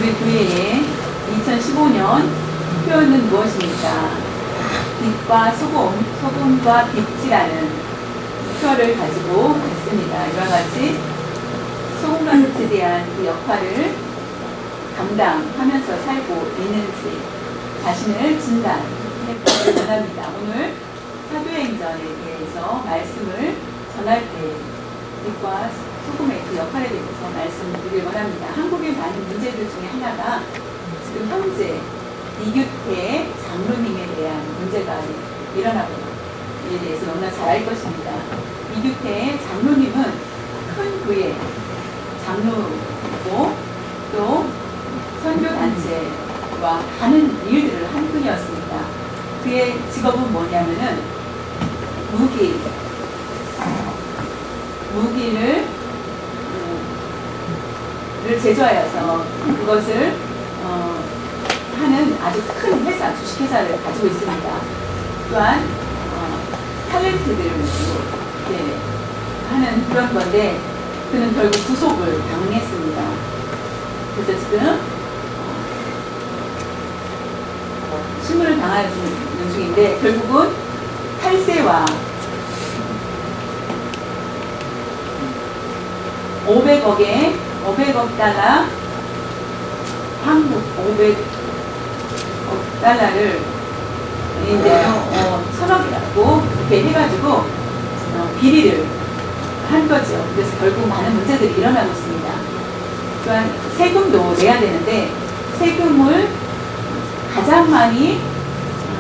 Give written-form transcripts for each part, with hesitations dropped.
우리 교회의 2015년 표현은 무엇입니까? 빛과 소금, 소금과 빛이라는 표를 가지고 있습니다. 이와 같이 소금과 빛에 대한 그 역할을 감당하면서 살고 있는지 자신을 진단해보기 원합니다. 오늘 사도행전에 대해서 말씀을 전할 때 빛과 소금의 그 역할에 대해서 말씀드리길 원합니다. 한국의 많은 문제들 중에 하나가 지금 현재 이규태 장로님에 대한 문제가 일어나고 이에 대해서 너무나 잘 알 것입니다. 이규태 장로님은 큰 교회 장로이고 또 선교단체와 하는 일들을 한 분이었습니다. 그의 직업은 뭐냐면은 무기를 제조하여서 그것을 하는 아주 큰 회사, 주식회사를 가지고 있습니다. 또한 탤런트들을 하는 그런 건데 그는 결국 구속을 당했습니다. 그래서 지금 신문을 당하는 중인데 결국은 탈세와 500억 달러, 한국 500억 달러를 이제 1000억이라고 이렇게 해가지고 비리를 한 거죠. 그래서 결국 많은 문제들이 일어나고 있습니다. 또한 세금도 내야 되는데 세금을 가장 많이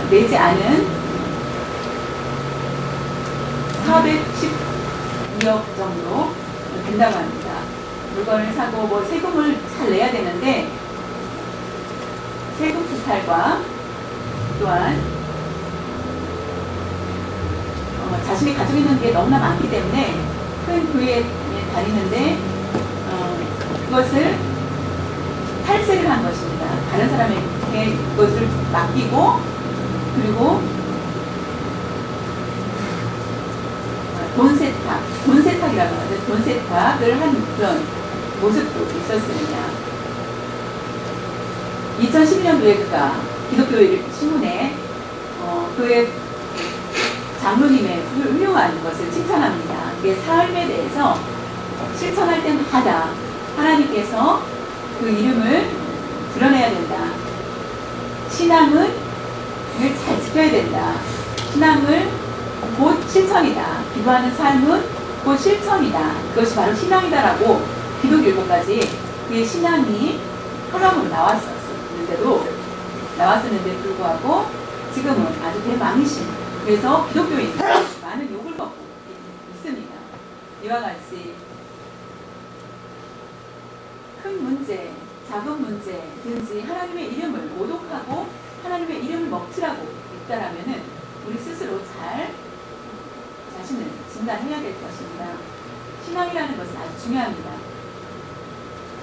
내지 않은 412억 정도 된다고 합니다. 물건을 사고 뭐 세금을 잘 내야 되는데 세금 부탈과 또한 자신이 가지고 있는 게 너무나 많기 때문에 큰 교회에 다니는데 그것을 탈세를 한 것입니다. 다른 사람에게 그것을 맡기고 그리고 돈 세탁이라고 하죠. 돈 세탁을 한 그런 모습도 있었습니다. 2012년도에 그가 기독교 신문에 그의 장로님의 훌륭한 것을 칭찬합니다. 그게 삶에 대해서 실천할 때마다 하나님께서 그 이름을 드러내야 된다. 신앙은 잘 지켜야 된다. 신앙을 곧 실천이다. 기도하는 삶은 곧 실천이다. 그것이 바로 신앙이다라고 기독일보까지 그의 신앙이 컬럼으로 나왔었는데 불구하고 지금은 아주 대망신. 그래서 기독교인들이 많은 욕을 먹고 있습니다. 이와 같이 큰 문제, 작은 문제든지 하나님의 이름을 모독하고 하나님의 이름을 먹칠하고 있다라면은 우리 스스로 잘 자신을 진단해야 될 것입니다. 신앙이라는 것은 아주 중요합니다.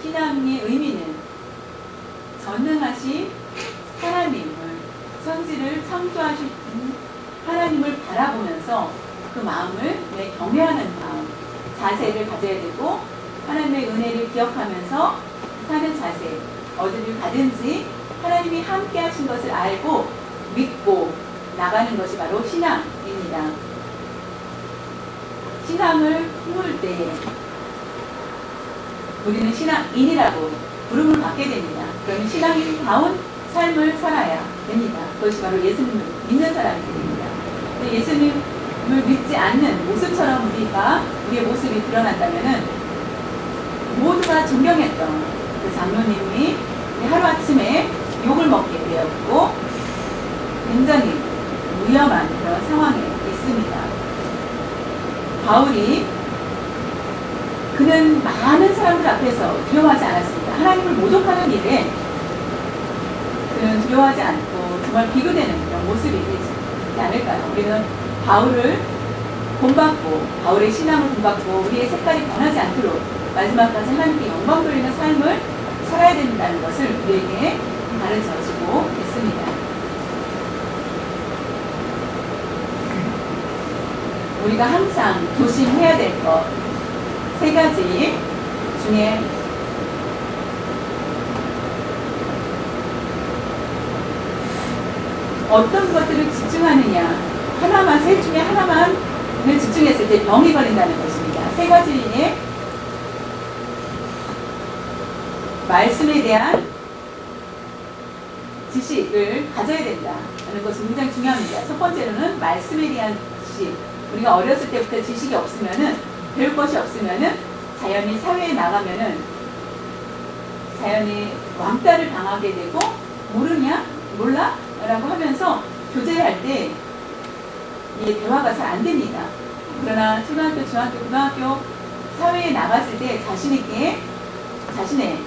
신앙의 의미는 전능하신 하나님을 천지를 창조하신 하나님을 바라보면서 그 마음을 경외하는 마음, 자세를 가져야 되고 하나님의 은혜를 기억하면서 사는 자세, 어디를 가든지 하나님이 함께 하신 것을 알고 믿고 나가는 것이 바로 신앙입니다. 신앙을 품을 때 우리는 신앙인이라고 부름을 받게 됩니다. 그러면 신앙인다운 삶을 살아야 됩니다. 그것이 바로 예수님을 믿는 사람이 됩니다. 근데 예수님을 믿지 않는 모습처럼 우리의 모습이 드러난다면은 모두가 존경했던 그 장로님이 하루아침에 욕을 먹게 되었고 굉장히 위험한 그런 상황에 있습니다. 바울이 그는 많은 사람들 앞에서 두려워하지 않았습니다. 하나님을 모독하는 일에 그는 두려워하지 않고 정말 비교되는 그런 모습이 되지 않을까요? 우리는 바울을 본받고 바울의 신앙을 본받고 우리의 색깔이 변하지 않도록 마지막까지 하나님께 영광 돌리는 삶을 살아야 된다는 것을 우리에게 가르쳐주고 있습니다. 우리가 항상 조심해야 될 것 세 가지 중에 어떤 것들을 집중하느냐, 하나만, 셋 중에 하나만을 집중했을 때 병이 걸린다는 것입니다. 세 가지의 말씀에 대한 지식을 가져야 된다는 것은 굉장히 중요합니다. 첫 번째로는 말씀에 대한 지식. 우리가 어렸을 때부터 지식이 없으면은, 배울 것이 없으면은 자연히 사회에 나가면은 자연히 왕따를 당하게 되고, 모르냐? 몰라? 라고 하면서 교제할 때 이게 대화가 잘 안 됩니다. 그러나 초등학교, 중학교, 고등학교 사회에 나갔을 때 자신있게 자신의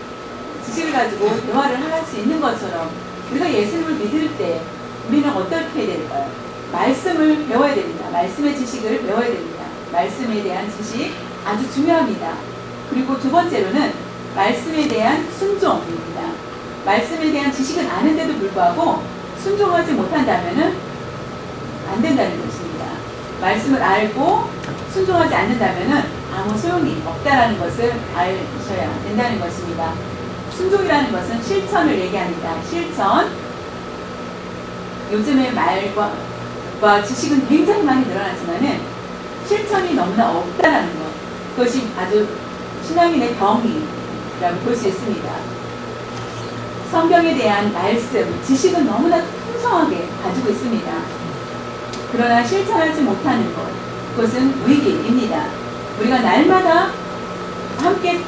지식을 가지고 대화를 할 수 있는 것처럼, 우리가 예수님을 믿을 때 우리는 어떻게 해야 될까요? 말씀을 배워야 됩니다. 말씀의 지식을 배워야 됩니다. 말씀에 대한 지식 아주 중요합니다. 그리고 두 번째로는 말씀에 대한 순종입니다. 말씀에 대한 지식은 아는데도 불구하고 순종하지 못한다면 안 된다는 것입니다. 말씀을 알고 순종하지 않는다면 아무 소용이 없다는 것을 아셔야 된다는 것입니다. 순종이라는 것은 실천을 얘기합니다. 실천. 요즘의 말과 지식은 굉장히 많이 늘어났지만은 실천이 너무나 없다라는 것. 그것이 아주 신앙인의 병이라고 볼 수 있습니다. 성경에 대한 말씀, 지식은 너무나 풍성하게 가지고 있습니다. 그러나 실천하지 못하는 것, 그것은 위기입니다. 우리가 날마다 함께,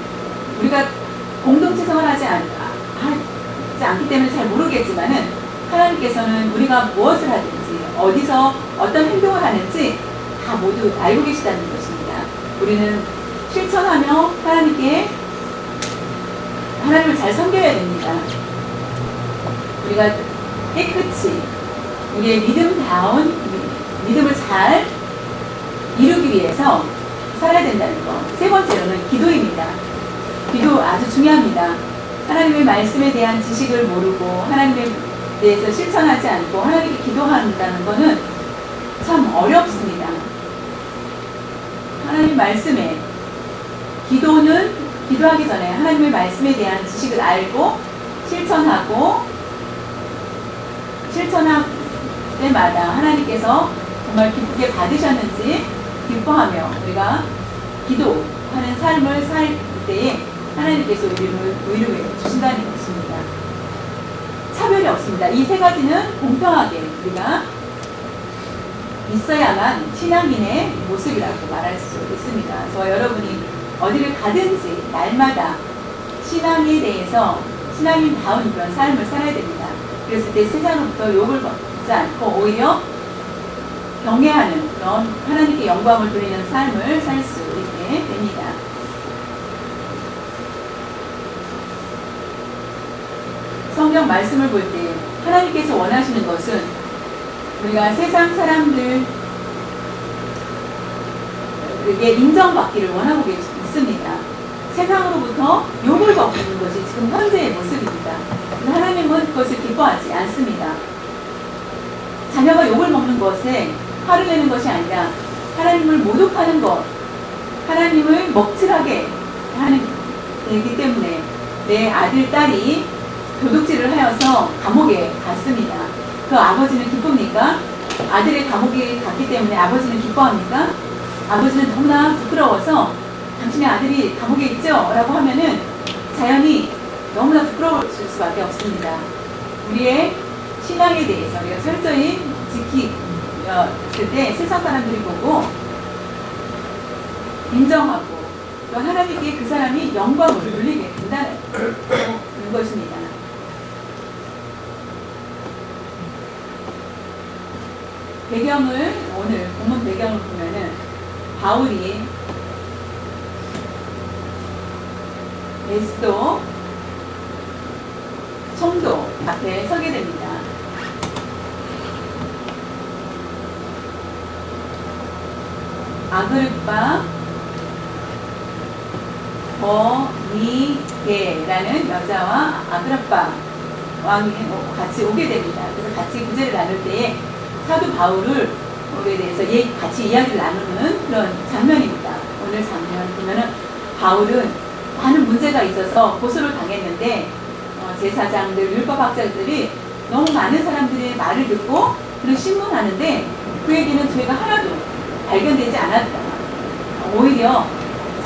우리가 공동체 생활하지 않기 때문에 잘 모르겠지만은, 하나님께서는 우리가 무엇을 하든지 어디서 어떤 행동을 하는지 다 모두 알고 계시다는 것입니다. 우리는 실천하며 하나님을 잘 섬겨야 됩니다. 우리가 깨끗이 우리의 믿음을 잘 이루기 위해서 살아야 된다는 것. 세 번째로는 기도입니다. 기도 아주 중요합니다. 하나님의 말씀에 대한 지식을 모르고 하나님에 대해서 실천하지 않고 하나님께 기도한다는 것은 참 어렵습니다. 하나님 말씀에 기도하기 전에 하나님의 말씀에 대한 지식을 알고 실천할 때마다 하나님께서 정말 기쁘게 받으셨는지 기뻐하며 우리가 기도하는 삶을 살 때에 하나님께서 우리를 의롭게 주신다는 것입니다. 차별이 없습니다. 이 세 가지는 공평하게 우리가 있어야만 신앙인의 모습이라고 말할 수 있습니다. 그래서 여러분이 어디를 가든지 날마다 신앙에 대해서 신앙인다운 그런 삶을 살아야 됩니다. 그랬을 때 세상으로부터 욕을 받지 않고 오히려 경외하는 그런 하나님께 영광을 돌리는 삶을 살 수 있게 됩니다. 성경 말씀을 볼 때 하나님께서 원하시는 것은 우리가 세상 사람들에게 인정받기를 원하고 있습니다. 세상으로부터 욕을 받는 것이 지금 현재의 모습입니다. 하나님은 그것을 기뻐하지 않습니다. 자녀가 욕을 먹는 것에 화를 내는 것이 아니라 하나님을 모독하는 것, 하나님을 먹칠하게 되기 때문에 내 아들, 딸이 도둑질을 하여서 감옥에 갔습니다. 그 아버지는 기쁩니까? 아들의 감옥에 갔기 때문에 아버지는 기뻐합니까? 아버지는 너무나 부끄러워서 당신의 아들이 감옥에 있죠? 라고 하면은 자연히 너무나 부끄러울 수밖에 없습니다. 우리의 신앙에 대해서 우리가 철저히 지켰을 때 세상 사람들이 보고 인정하고 또 하나님께 그 사람이 영광을 돌리게 된다는 것입니다. 오늘 본문 배경을 보면은 바울이 베스도 총독 앞에 서게 됩니다. 아그리빠 버니게라는 여자와 아그리빠 왕이 같이 오게 됩니다. 그래서 같이 구제를 나눌 때에 사도 바울에 대해서 같이 이야기를 나누는 그런 장면입니다. 오늘 장면 보면은 바울은 많은 문제가 있어서 고소를 당했는데 제사장들, 율법학자들이 너무 많은 사람들의 말을 듣고 그를 신문하는데 그에게는 죄가 하나도 발견되지 않았다. 오히려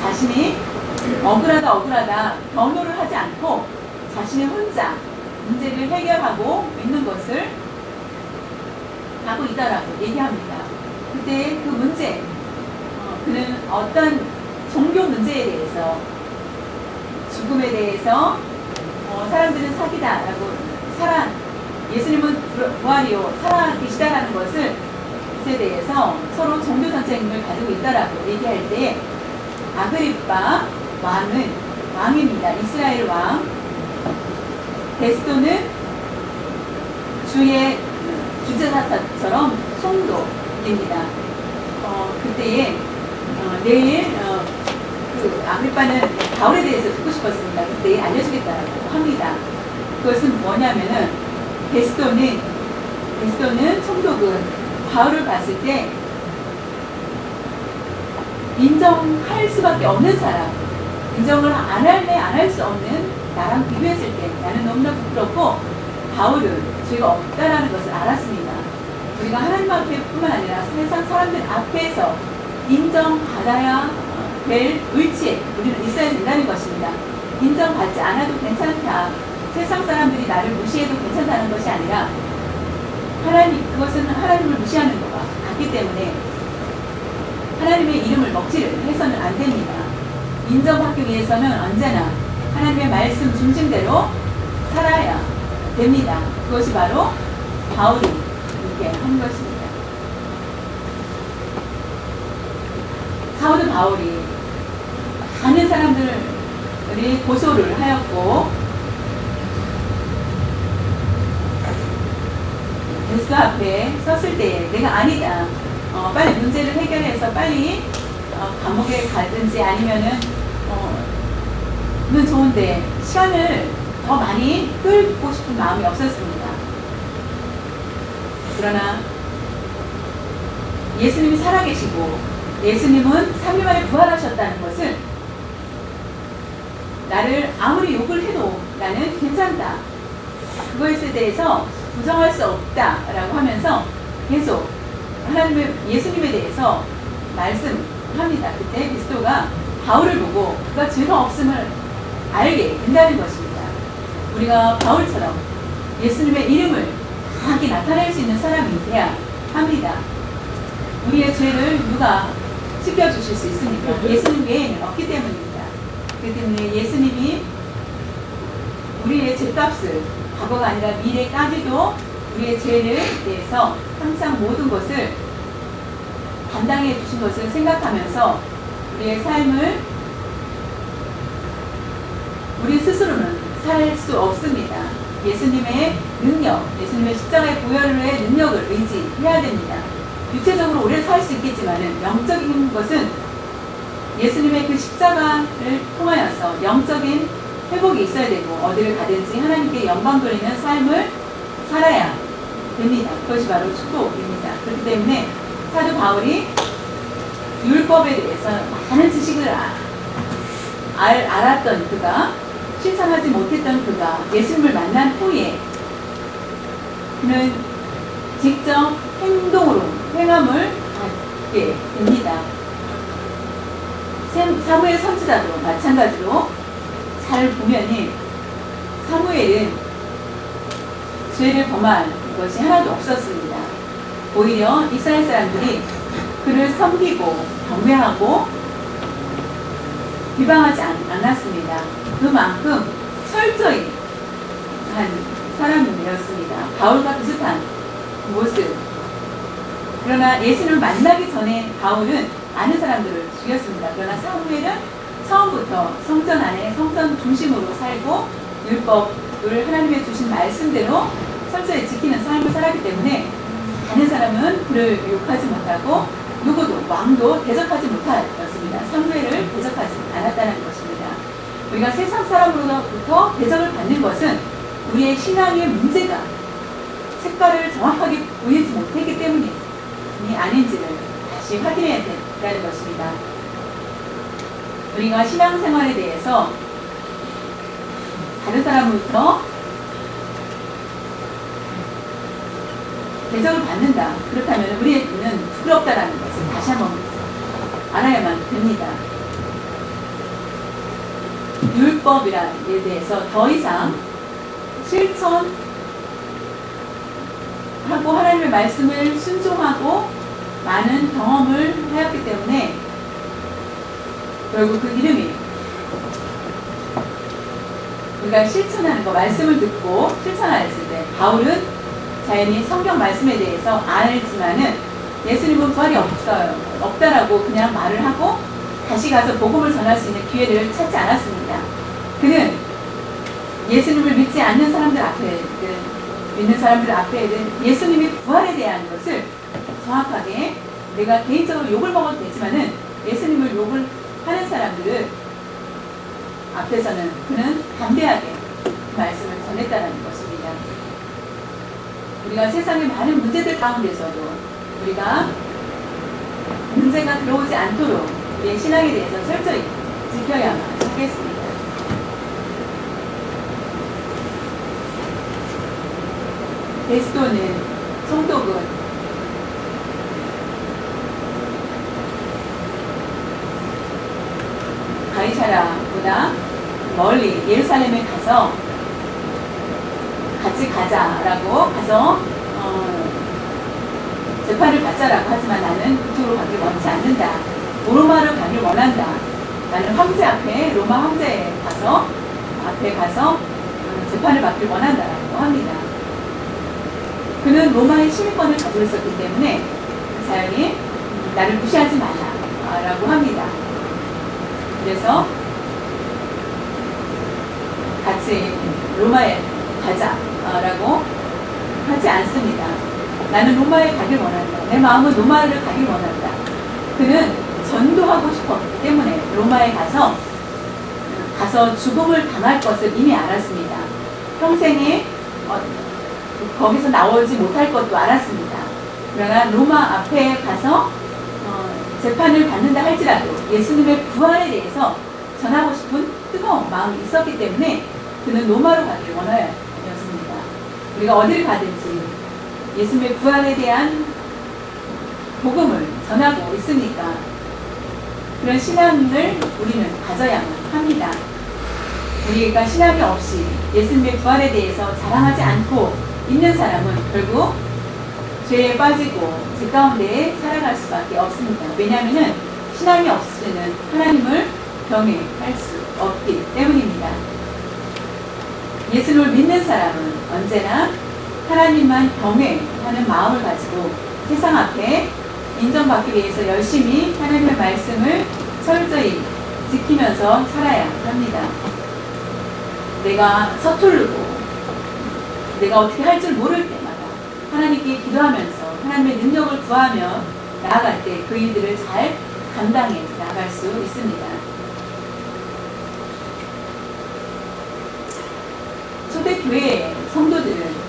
자신이 억울하다 변호를 하지 않고 자신이 혼자 문제를 해결하고 있는 것을 하고 있다라고 얘기합니다. 그때 그 문제, 그는 어떤 종교 문제에 대해서, 죽음에 대해서 사람들은 사기다라고 예수님은 부활이요 살아계시다라는 것에 대해서 서로 종교 전쟁을 가지고 있다라고 얘기할 때 아그리빠 왕입니다. 이스라엘 왕 베스도는 주의 주제사처럼 총독입니다. 그때에 내일 그 아그리빠는 바울에 대해서 듣고 싶었습니다. 그때 알려주겠다고 합니다. 그것은 뭐냐면은 베스도는 총독은 바울을 봤을 때 인정할 수밖에 없는 사람, 인정을 안 할래 안 할 수 없는 나랑 비교했을 때 나는 너무나 부끄럽고 바울은 죄가 없다라는 것을 알았습니다. 우리가 하나님 앞에뿐만 아니라 세상 사람들 앞에서 인정받아야 될 의지에 우리는 있어야 된다는 것입니다. 인정받지 않아도 괜찮다. 세상 사람들이 나를 무시해도 괜찮다는 것이 아니라 그것은 하나님을 무시하는 것과 같기 때문에 하나님의 이름을 먹지를 해서는 안 됩니다. 인정받기 위해서는 언제나 하나님의 말씀 중심대로 살아야 됩니다. 그것이 바로 바울이 이렇게 한 것입니다. 사도 바울이 많은 사람들이 고소를 하였고 베스도 앞에 섰을 때에 내가 아니다. 빨리 문제를 해결해서 빨리 감옥에 가든지 아니면은 는 좋은데 시간을 더 많이 끌고 싶은 마음이 없었습니다. 그러나 예수님이 살아계시고 예수님은 3일 만에 부활하셨다는 것은 나를 아무리 욕을 해도 나는 괜찮다. 그것에 대해서 부정할 수 없다라고 하면서 계속 예수님에 대해서 말씀합니다. 그때 베스도가 바울을 보고 그가 죄가 없음을 알게 된다는 것입니다. 우리가 바울처럼 예수님의 이름을 강하게 나타낼 수 있는 사람이 돼야 합니다. 우리의 죄를 누가 씻겨주실 수 있습니까? 예수님 외에는 없기 때문입니다. 그렇기 때문에 예수님이 우리의 죄값을 과거가 아니라 미래까지도 우리의 죄를 대해서 항상 모든 것을 감당해 주신 것을 생각하면서 우리의 삶을 우리 스스로는 살 수 없습니다. 예수님의 능력, 예수님의 십자가의 보혈의 능력을 의지해야 됩니다. 육체적으로 오래 살 수 있겠지만은 영적인 것은 예수님의 그 십자가를 통하여서 영적인 회복이 있어야 되고 어디를 가든지 하나님께 영광 돌리는 삶을 살아야 됩니다. 그것이 바로 축복입니다. 그렇기 때문에 사도 바울이 율법에 대해서 많은 지식을 알았던 그가 실천하지 못했던 그가 예수님을 만난 후에 그는 직접 행함을 갖게 됩니다. 사무엘 선지자도 마찬가지로 잘 보면은 사무엘은 죄를 범한 것이 하나도 없었습니다. 오히려 이스라엘 사람들이 그를 섬기고 경배하고 비방하지 않았습니다. 그만큼 철저히 한 사람이었습니다. 바울과 비슷한 모습. 그러나 예수님을 만나기 전에 바울은 많은 사람들을 죽였습니다. 그러나 사무엘은 처음부터 성전 안에 성전 중심으로 살고 율법을 하나님의 주신 말씀대로 철저히 지키는 삶을 살았기 때문에 많은 사람은 그를 욕하지 못하고 누구도 왕도 대적하지 못하였습니다. 사무엘을 대적하지 않았다는 것입니다. 우리가 세상 사람으로부터 대적을 받는 것은 우리의 신앙의 문제가 색깔을 정확하게 보이지 못했기 때문이 아닌지를 다시 확인해야 된다는 것입니다. 우리가 신앙생활에 대해서 다른 사람으로부터 대접을 받는다. 그렇다면 우리는 부끄럽다라는 것을 다시 한번 알아야만 됩니다. 율법이라는 데 대해서 더 이상 실천하고 하나님의 말씀을 순종하고 많은 경험을 하였기 때문에 결국 그 이름이 우리가 실천하는 거, 말씀을 듣고 실천하였을 때 바울은 자연히 성경 말씀에 대해서 알지만은 예수님은 부활이 없다라고 그냥 말을 하고 다시 가서 복음을 전할 수 있는 기회를 찾지 않았습니다. 그는 예수님을 믿지 않는 사람들 앞에든 믿는 사람들 앞에든 예수님이 부활에 대한 것을 정확하게 내가 개인적으로 욕을 먹어도 되지만은 예수님을 욕을 하는 사람들은 앞에서는 그는 담대하게 말씀을 전했다는 것입니다. 우리가 세상의 많은 문제들 가운데서도 우리가 문제가 들어오지 않도록 우리의 신앙에 대해서 철저히 지켜야만 하겠습니다. 베스도는 성독은 가이사라보다 멀리 예루살렘에 가서 같이 가자라고 가서 재판을 받자라고 하지만 나는 그쪽으로 가길 원치 않는다. 로마로 가길 원한다. 나는 황제 앞에 로마 황제에 가서 앞에 가서 재판을 받길 원한다라고 합니다. 그는 로마의 시민권을 가지고 있었기 때문에 자연히 나를 무시하지 마라라고 합니다. 그래서 같이 로마에 가자라고 하지 않습니다. 나는 로마에 가길 원한다. 내 마음은 로마를 가길 원한다. 그는 전도하고 싶었기 때문에 로마에 가서 죽음을 당할 것을 이미 알았습니다. 평생에 거기서 나오지 못할 것도 알았습니다. 그러나 로마 앞에 가서 재판을 받는다 할지라도 예수님의 부활에 대해서 전하고 싶은 뜨거운 마음이 있었기 때문에 그는 로마로 가길 원하였습니다. 우리가 어디를 가든지 예수님의 부활에 대한 복음을 전하고 있으니까 그런 신앙을 우리는 가져야만 합니다. 우리가 신앙이 없이 예수님의 부활에 대해서 자랑하지 않고 있는 사람은 결국 죄에 빠지고 죄 가운데 살아갈 수밖에 없습니다. 왜냐하면 신앙이 없이는 하나님을 경외할 수 없기 때문입니다. 예수를 믿는 사람은 언제나 하나님만 경외하는 마음을 가지고 세상 앞에 인정받기 위해서 열심히 하나님의 말씀을 철저히 지키면서 살아야 합니다. 내가 서투르고 내가 어떻게 할 줄 모를 때마다 하나님께 기도하면서 하나님의 능력을 구하며 나아갈 때 그 일들을 잘 감당해 나갈 수 있습니다. 초대교회의 성도들은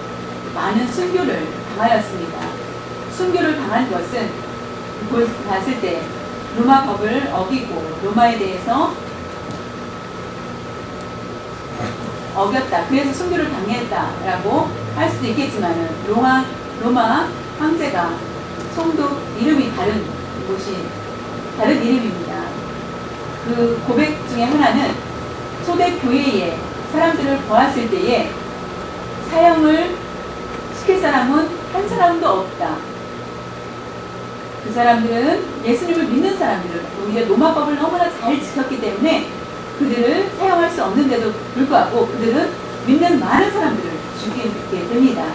많은 순교를 당하였습니다. 순교를 당한 것은 봤을 때 로마 법을 어기고 로마에 대해서 어겼다. 그래서 순교를 당했다라고 할 수도 있겠지만은 로마 황제가 성도 이름이 다른 이름입니다. 그 고백 중에 하나는 초대교회에 사람들을 보았을 때에 사형을 시킬 사람은 한 사람도 없다. 그 사람들은 예수님을 믿는 사람들을 오히려 로마법을 너무나 잘 지켰기 때문에 그들을 사용할 수 없는데도 불구하고 그들은 믿는 많은 사람들을 죽이게 됩니다.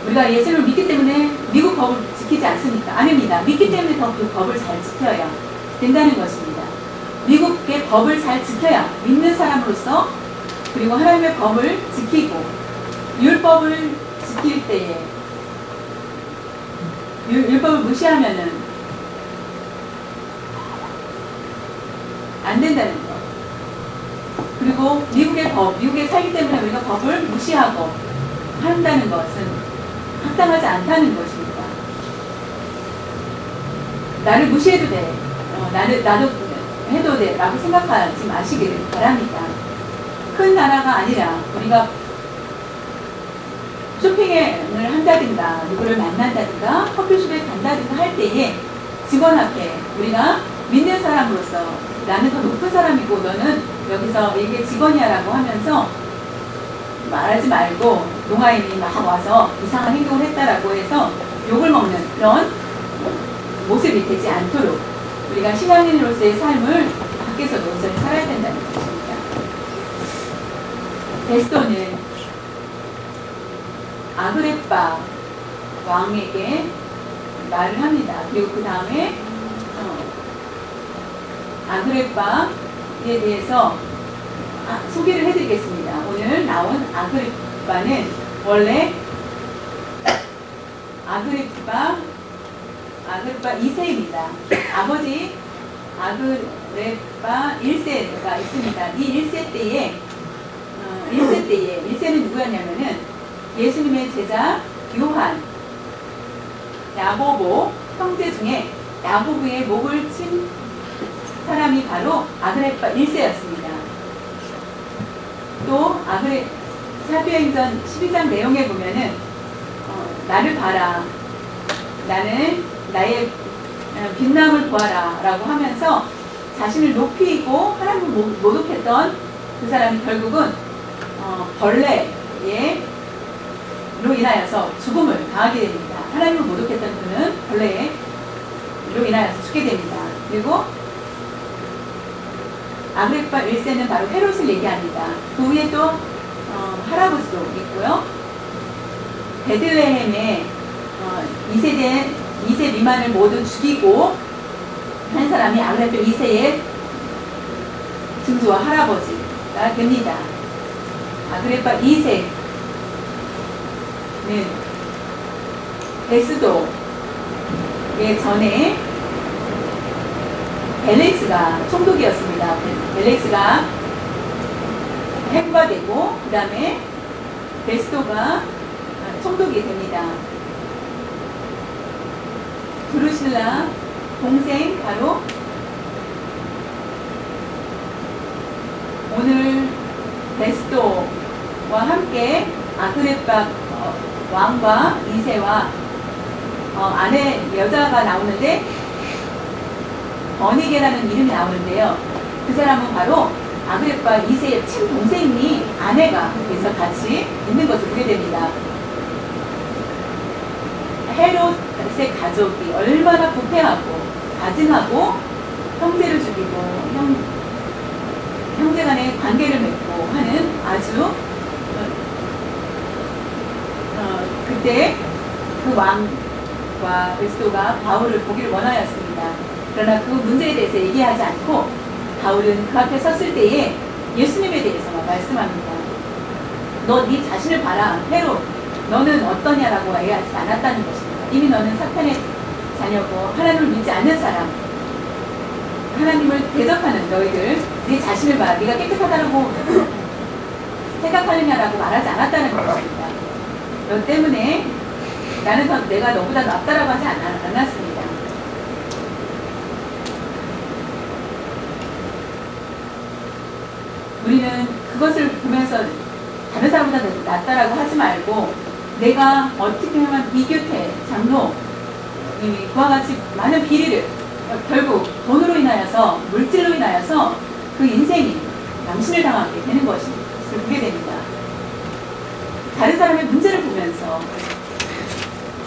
우리가 예수님을 믿기 때문에 미국 법을 지키지 않습니까? 아닙니다. 믿기 때문에 더 그 법을 잘 지켜야 된다는 것입니다. 미국의 법을 잘 지켜야 믿는 사람으로서 그리고 하나님의 법을 지키고 율법을 지킬 때에 율법을 무시하면은 안 된다는 것. 그리고 미국에 살기 때문에 우리가 법을 무시하고 한다는 것은 합당하지 않다는 것입니다. 나를 무시해도 돼. 나도 해도 돼. 라고 생각하지 마시기를 바랍니다. 큰 나라가 아니라 우리가 쇼핑을 한다든가 누구를 만난다든가 커피숍에 간다든가 할 때에 직원 앞에 우리가 믿는 사람으로서 나는 더 높은 사람이고 너는 여기서 이게 직원이야 라고 하면서 말하지 말고 동아인이 막 와서 이상한 행동을 했다라고 해서 욕을 먹는 그런 모습이 되지 않도록 우리가 신앙인으로서의 삶을 밖에서도 온전히 살아야 된다는 것입니다. 베스토는 아그레빠 왕에게 말을 합니다. 그리고 그 다음에 아그레빠에 대해서 소개를 해드리겠습니다. 오늘 나온 아그레빠는 원래 아그레빠 2세입니다. 아버지 아그레빠 1세가 있습니다. 이 1세 때에 1세는 누구였냐면은 예수님의 제자 요한, 야고보 형제 중에 야고보의 목을 친 사람이 바로 아그레빠 1세였습니다. 또 사도행전 12장 내용에 보면은 나를 봐라, 나는 나의 빛남을 보아라 라고 하면서 자신을 높이고 하나님을 모독했던 그 사람이 결국은 벌레로 인하여서 죽음을 당하게 됩니다. 하나님을 모독했던 그는 벌레로 인하여서 죽게 됩니다. 그리고 아그레빠 1세는 바로 헤롯을 얘기합니다. 그 위에 또 할아버지도 있고요. 베들레헴에 2세 미만을 모두 죽이고 한 사람이 아그레빠 2세의 증조와 할아버지가 됩니다. 아그레빠 2세는 베스도의 전에 벨렉스가 총독이었습니다. 벨렉스가 해부가 되고 그 다음에 베스도가 총독이 됩니다. 드루실라 동생 바로 오늘 베스도와 함께 아그레빠 왕과 2세와 아내 여자가 나오는데 버니게라는 이름이 나오는데요. 그 사람은 바로 아그레빠 2세의 친동생이 아내가 그래서 같이 있는 것을 보게 됩니다. 헤롯의 가족이 얼마나 부패하고 가증하고 형제를 죽이고 형제 간의 관계를 맺고 하는 아주 그때 그 왕과 베스도가 바울을 보기를 원하였습니다. 그러나 그 문제에 대해서 얘기하지 않고 바울은 그 앞에 섰을 때에 예수님에 대해서만 말씀합니다. 너 네 자신을 봐라. 헤롯 너는 어떠냐라고 얘기하지 않았다는 것입니다. 이미 너는 사탄의 자녀고 하나님을 믿지 않는 사람, 하나님을 대적하는 너희들 네 자신을 봐. 네가 깨끗하다고 생각하느냐라고 말하지 않았다는 것입니다. 너 때문에 나는 내가 너보다 낫다라고 하지 않았습니다. 우리는 그것을 보면서 다른 사람보다 낫다라고 하지 말고 내가 어떻게 하면 이규태 장로 그와 같이 많은 비리를 결국 돈으로 인하여서 물질로 인하여서 그 인생이 망신을 당하게 되는 것을 보게 됩니다. 다른 사람의 문제를 보면서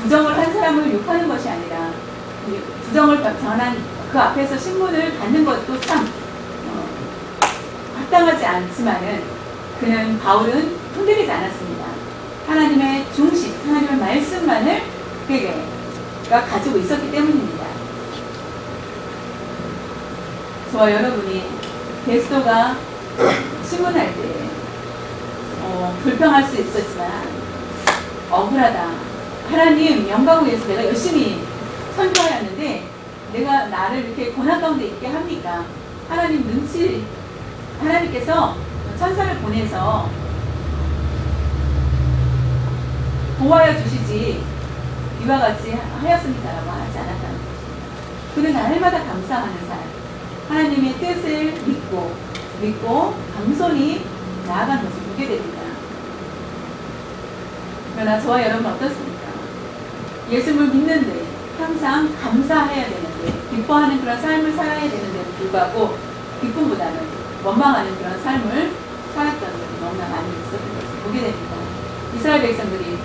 부정을 한 사람을 욕하는 것이 아니라 부정을 전한 그 앞에서 신문을 받는 것도 참 합당하지 않지만은 그는 바울은 흔들리지 않았습니다. 하나님의 중심, 하나님의 말씀만을 그가 가지고 있었기 때문입니다. 저와 여러분이 베스도가 신문할 때 불평할 수 있었지만 억울하다. 하나님 영광을 위해서 내가 열심히 선교하였는데 내가 나를 이렇게 고난 가운데 있게 합니까? 하나님께서 천사를 보내서 보호하여 주시지 이와 같이 하였습니다라고 하지 않았다는 것입니다. 그는 날마다 감사하는 사람, 하나님의 뜻을 믿고 겸손히 나아간 것을 보게 됩니다. 그러나 저와 여러분 어떻습니까? 예수를 믿는데 항상 감사해야 되는데 기뻐하는 그런 삶을 살아야 되는데도 불구하고 기쁨보다는 원망하는 그런 삶을 살았던 것이 너무나 많이 있었던 것을 보게 됩니다. 이스라엘 백성들이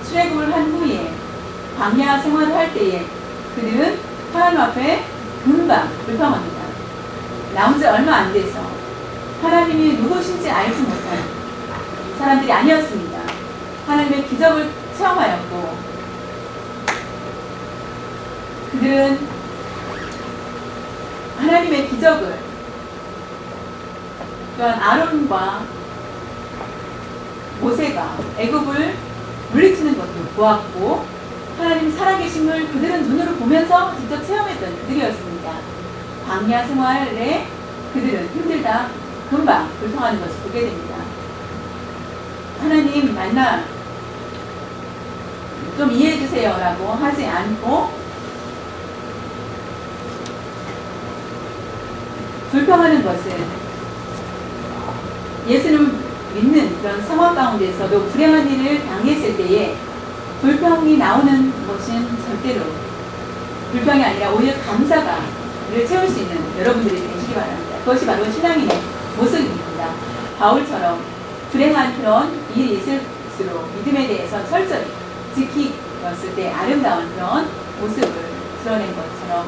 출애굽을 한 후에 광야 생활을 할 때에 그들은 하나님 앞에 금방 불평합니다. 나온 지 얼마 안 돼서 하나님이 누구신지 알지 못한 사람들이 아니었습니다. 하나님의 기적을 체험하였고 그들은 하나님의 기적을 또한 아론과 모세가 애굽을 물리치는 것도 보았고 하나님 살아계심을 그들은 눈으로 보면서 직접 체험했던 그들이었습니다. 광야 생활에 그들은 힘들다 금방 불평하는 것을 보게 됩니다. 하나님 만나 좀 이해해 주세요 라고 하지 않고 불평하는 것은 예수님을 믿는 그런 상황 가운데서도 불행한 일을 당했을 때에 불평이 나오는 것은 절대로 불평이 아니라 오히려 감사가를 채울 수 있는 여러분들이 되시기 바랍니다. 그것이 바로 신앙인의 모습입니다. 바울처럼 불행한 그런 일이 있을수록 믿음에 대해서 철저히 지키었을 때 아름다운 그런 모습을 드러낸 것처럼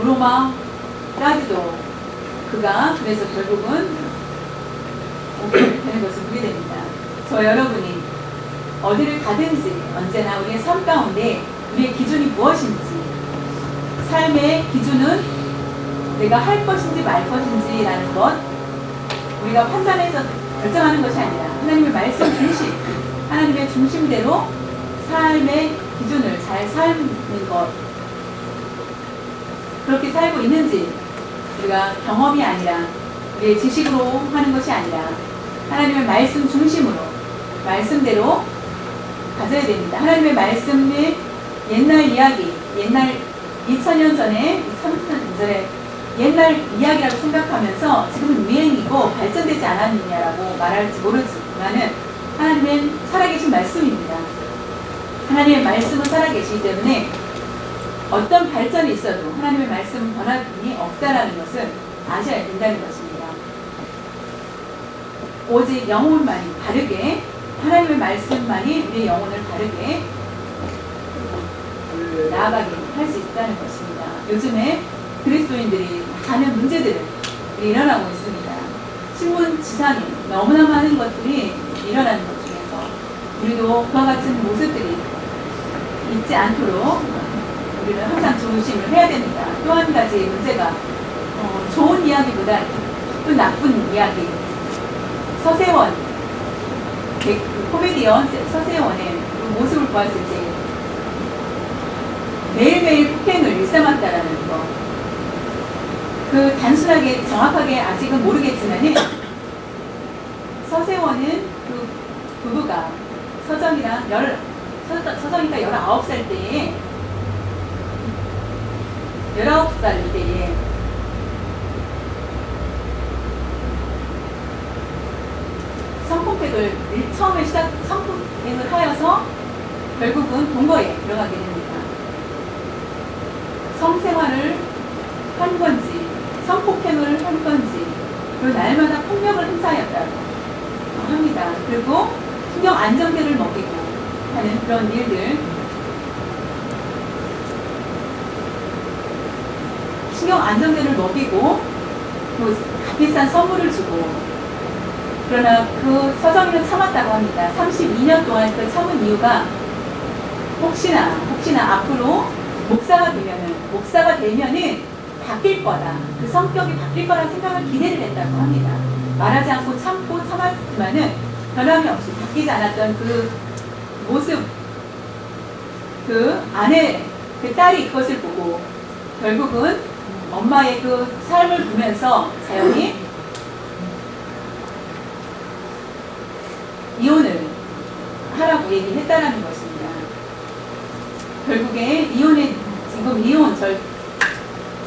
로마까지도 그가 그래서 결국은 오게 되는 것을 보게 됩니다. 저 여러분이 어디를 가든지 언제나 우리의 삶 가운데 우리의 기준이 무엇인지 삶의 기준은 내가 할 것인지 말 것인지라는 것 우리가 판단해서 결정하는 것이 아니라 하나님의 말씀 중심 하나님의 중심대로 삶의 기준을 잘 삶는 것 그렇게 살고 있는지 우리가 경험이 아니라 우리의 지식으로 하는 것이 아니라 하나님의 말씀 중심으로 말씀대로 가져야 됩니다. 하나님의 말씀의 옛날 이야기 옛날 2000년 전에 3000년 전에 옛날 이야기라고 생각하면서 지금은 유행이고 발전되지 않았느냐라고 말할지 모르지만은 하나님의 살아계신 말씀입니다. 하나님의 말씀은 살아계시기 때문에 어떤 발전이 있어도 하나님의 말씀 변함이 없다라는 것은 아셔야 된다는 것입니다. 오직 영혼만이 바르게 하나님의 말씀만이 우리의 영혼을 바르게 나아가게 할 수 있다는 것입니다. 요즘에 그리스도인들이 많은 문제들이 일어나고 있습니다. 신문지상에 너무나 많은 것들이 일어나는 것 중에서 우리도 그와 같은 모습들이 있지 않도록 우리는 항상 조심을 해야 됩니다. 또 한 가지 문제가 좋은 이야기보다 또 나쁜 이야기 서세원 코미디언 서세원의 모습을 보았을 때 매일매일 폭행을 일삼았다라는 거 그 단순하게 정확하게 아직은 모르겠지만은 서세원은 그 부부가 서정이가 19살 때에 19살 때에 성폭행을 처음에 성폭행을 하여서 결국은 동거에 들어가게 됩니다. 성생활을 한 건지 성폭행을 한 건지 그리고 날마다 폭력을 행사하였다고 합니다. 그리고 신경 안정제를 먹이고 하는 그런 일들 신경 안정제를 먹이고 또 비싼 선물을 주고 그러나 그 서정이는 참았다고 합니다. 32년 동안 그 참은 이유가 혹시나 앞으로 목사가 되면은 바뀔 거다. 그 성격이 바뀔 거라는 생각을 기대를 했다고 합니다. 말하지 않고 참고 참았지만은 변함이 없이 바뀌지 않았던 그 모습, 그 아내, 그 딸이 그것을 보고 결국은 엄마의 그 삶을 보면서 자연히 이혼을 하라고 얘기했다라는 것입니다. 결국에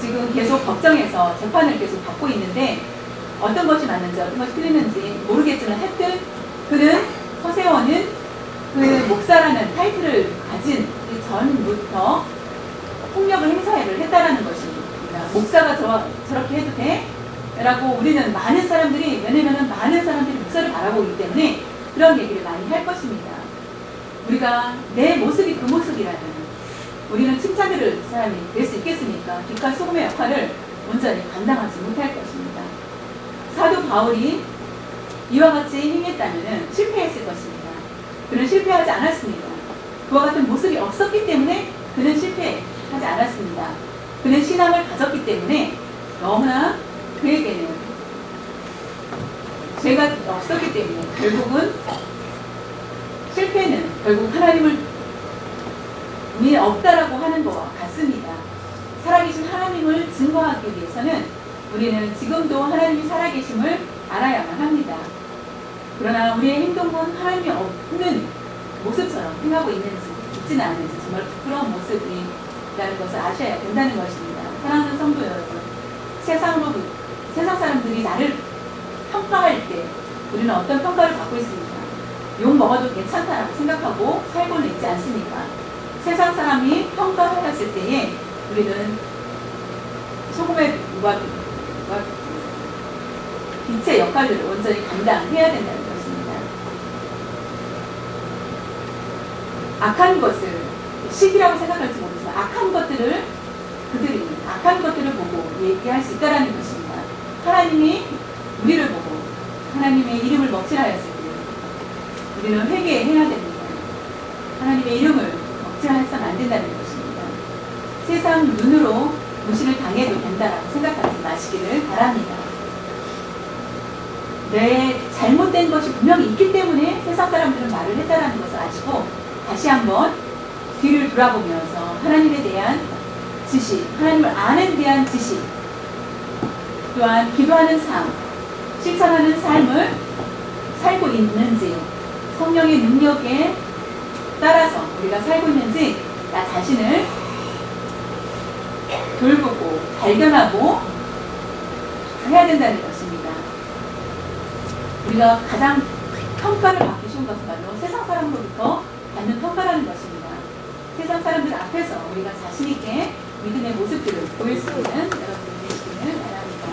지금 계속 법정에서 재판을 계속 받고 있는데 어떤 것이 맞는지 어떤 것이 틀리는지 모르겠지만 하여튼 그는 서세원은 그 목사라는 타이틀을 가진 그 전부터 폭력을 행사를 했다라는 것입니다. 목사가 저렇게 해도 돼? 라고 우리는 많은 사람들이, 왜냐면 많은 사람들이 목사를 바라보기 때문에 그런 얘기를 많이 할 것입니다. 우리가 내 모습이 그 모습이라면 우리는 칭찬을 들을 사람이 될 수 있겠습니까? 빛과 소금의 역할을 온전히 감당하지 못할 것입니다. 사도 바울이 이와 같이 행했다면 실패했을 것입니다. 그는 실패하지 않았습니다. 그와 같은 모습이 없었기 때문에 그는 실패하지 않았습니다. 그는 신앙을 가졌기 때문에 너무나 그에게는 죄가 없었기 때문에 결국은 실패는 결국 하나님을 미 없다라고 하는 것과 같습니다. 살아계신 하나님을 증거하기 위해서는 우리는 지금도 하나님이 살아계심을 알아야만 합니다. 그러나 우리의 행동은 하나님이 없는 모습처럼 행하고 있는지 있지는 않은지 정말 부끄러운 모습이라는 것을 아셔야 된다는 것입니다. 사랑하는 성도 여러분, 세상 사람들이 나를 평가할 때 우리는 어떤 평가를 받고 있습니까? 욕 먹어도 괜찮다라고 생각하고 살고는 있지 않습니까? 세상 사람이 평가하였을 때에 우리는 소금의 빛의 역할을 온전히 감당해야 된다는 것입니다. 악한 것을 시기라고 생각할지 모르지만 그들이 악한 것들을 보고 얘기할 수 있다는 것입니다. 하나님이 우리를 보고 하나님의 이름을 먹칠하였을 때 우리는 회개해야 됩니다. 하나님의 이름을 먹칠해서는 안 된다는 것입니다. 세상 눈으로 무시를 당해도 된다라고 생각하지 마시기를 바랍니다. 내 잘못된 것이 분명히 있기 때문에 세상 사람들은 말을 했다라는 것을 아시고 다시 한번 뒤를 돌아보면서 하나님에 대한 지식, 하나님을 아는 대한 지식, 또한 기도하는 삶, 실천하는 삶을 살고 있는지, 성령의 능력에 따라서 우리가 살고 있는지 나 자신을 돌보고 발견하고 해야 된다는 것입니다. 우리가 가장 평가를 받기 쉬운 것은 바로 세상 사람으로부터 받는 평가라는 것입니다. 세상 사람들 앞에서 우리가 자신있게 믿음의 모습들을 보일 수 있는 여러분들 되시기를 바랍니다.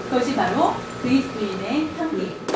그것이 바로 그리스도인의 향기.